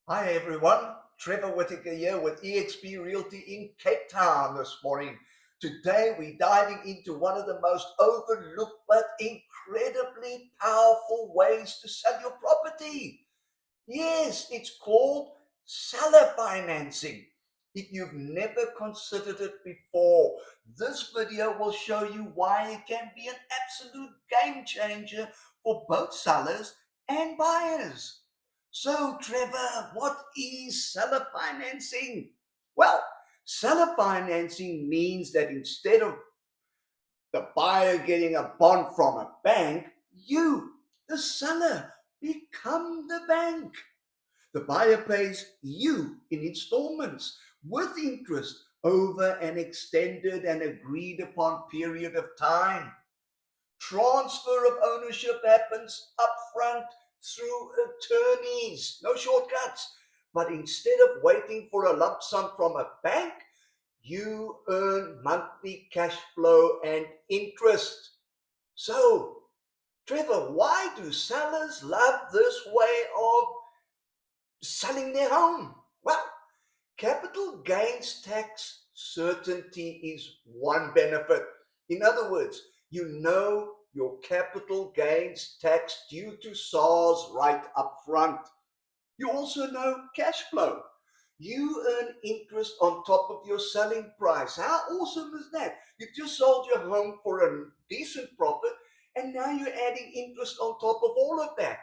Hi everyone, Trevor Whittaker here with EXP Realty in Cape Town this morning. Today we're diving into one of the most overlooked but incredibly powerful ways to sell your property. Yes, it's called seller financing. If you've never considered it before, this video will show you why it can be an absolute game changer for both sellers and buyers. So, Trevor, what is seller financing? Well, seller financing means that instead of the buyer getting a bond from a bank, you, the seller, become the bank. The buyer pays you in installments with interest over an extended and agreed upon period of time. Transfer of ownership happens upfront through attorneys, no shortcuts. But instead of waiting for a lump sum from a bank, you earn monthly cash flow and interest. So, Trevor, why do sellers love this way of selling their home? Well, capital gains tax certainty is one benefit. In other words, you know your capital gains tax due to SARS right up front. You also know cash flow. You earn interest on top of your selling price. How awesome is that? You just sold your home for a decent profit, and now you're adding interest on top of all of that.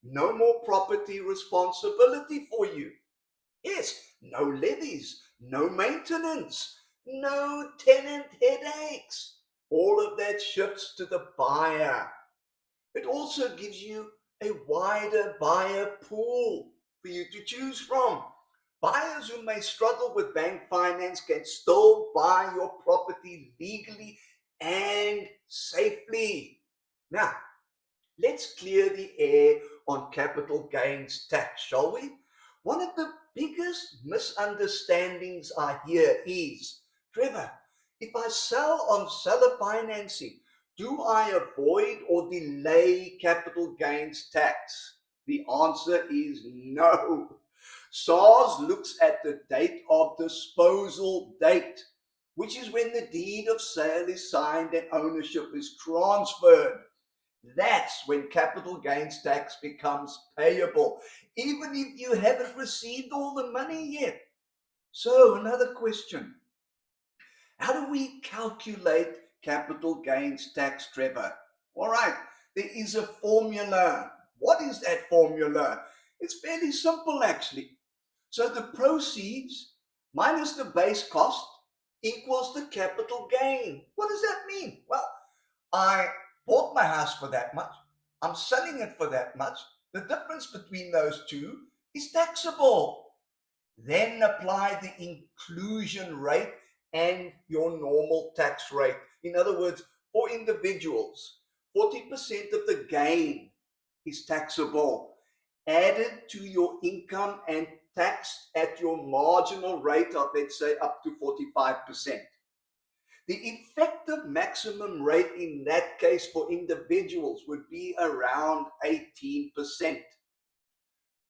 No more property responsibility for you. Yes, no levies, no maintenance, no tenant headaches. All of that shifts to the buyer. It also gives you a wider buyer pool for you to choose from. Buyers who may struggle with bank finance can still buy your property legally and safely. Now, let's clear the air on capital gains tax, shall we? One of the biggest misunderstandings I hear is, Trevor, if I sell on seller financing, do I avoid or delay capital gains tax? The answer is no. SARS looks at the date of disposal date, which is when the deed of sale is signed and ownership is transferred. That's when capital gains tax becomes payable, even if you haven't received all the money yet. So, another question: how do we calculate capital gains tax, Trevor? All right, there is a formula. What is that formula? It's fairly simple, actually. So, the proceeds minus the base cost equals the capital gain. What does that mean? Well, I bought my house for that much. I'm selling it for that much. The difference between those two is taxable. Then apply the inclusion rate and your normal tax rate. In other words, for individuals, 40% of the gain is taxable, added to your income and taxed at your marginal rate of, let's say, up to 45%. The effective maximum rate in that case for individuals would be around 18%.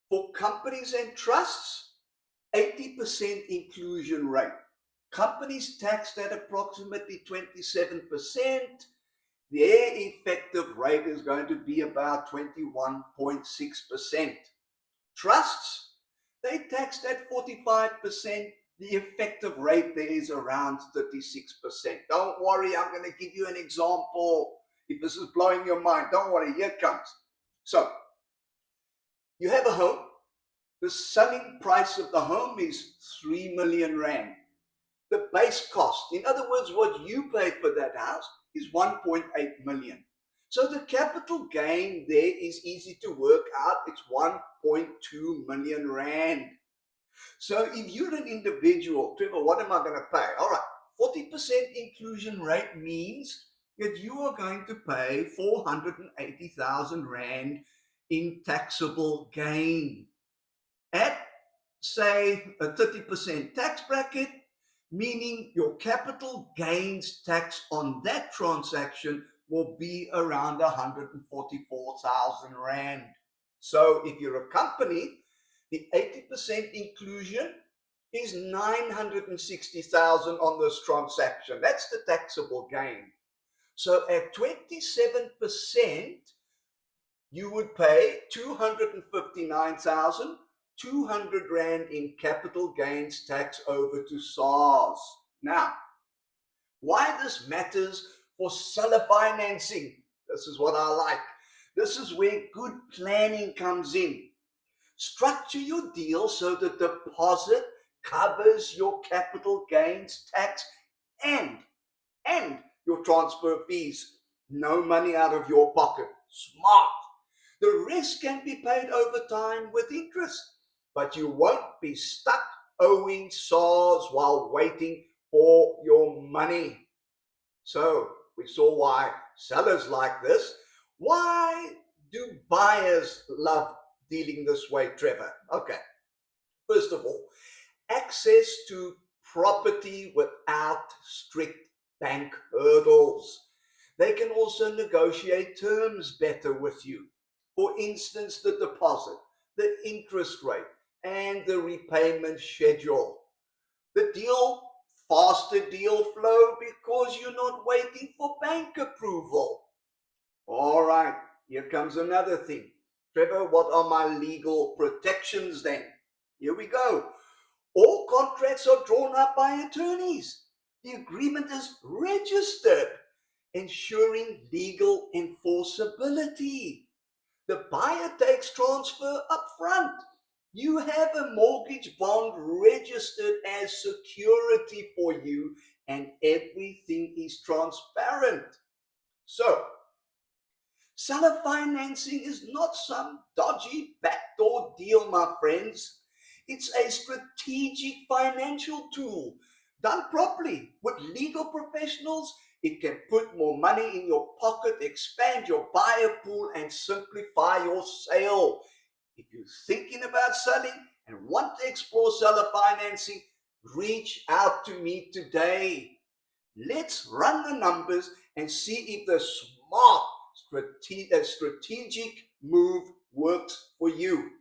For companies and trusts, 80% inclusion rate. Companies taxed at approximately 27%, their effective rate is going to be about 21.6%. Trusts, they taxed at 45%. The effective rate there is around 36%. Don't worry, I'm going to give you an example. If this is blowing your mind, don't worry, here it comes. So, you have a home. The selling price of the home is 3 million rand. The base cost, in other words, what you paid for that house, is 1.8 million. So the capital gain there is easy to work out. It's 1.2 million rand. So if you're an individual, Trevor, what am I going to pay? All right, 40% inclusion rate means that you are going to pay 480,000 rand in taxable gain. At, say, a 30% tax bracket, meaning your capital gains tax on that transaction will be around 144,000 rand. So if you're a company, The 80% inclusion is 960,000 on this transaction. That's the taxable gain. So at 27%, you would pay 259,200 Rand in capital gains tax over to SARS. Now, why this matters for seller financing, this is what I like. This is where good planning comes in. Structure your deal so the deposit covers your capital gains tax and your transfer fees. No money out of your pocket. Smart. The rest can be paid over time with interest, but you won't be stuck owing SARS while waiting for your money. So we saw why sellers like this. Why do buyers love dealing this way, Trevor? Okay, first of all, access to property without strict bank hurdles. They can also negotiate terms better with you. For instance, the deposit, the interest rate, and the repayment schedule. The faster deal flow because you're not waiting for bank approval. All right, here comes another thing. Trevor, what are my legal protections then? Here we go. All contracts are drawn up by attorneys. The agreement is registered, ensuring legal enforceability. The buyer takes transfer up front. You have a mortgage bond registered as security for you, and everything is transparent. So, seller financing is not some dodgy backdoor deal, my friends. It's a strategic financial tool. Done properly with legal professionals, it can put more money in your pocket, expand your buyer pool, and simplify your sale. If you're thinking about selling and want to explore seller financing, reach out to me today. Let's run the numbers and see if the smart strategic move works for you.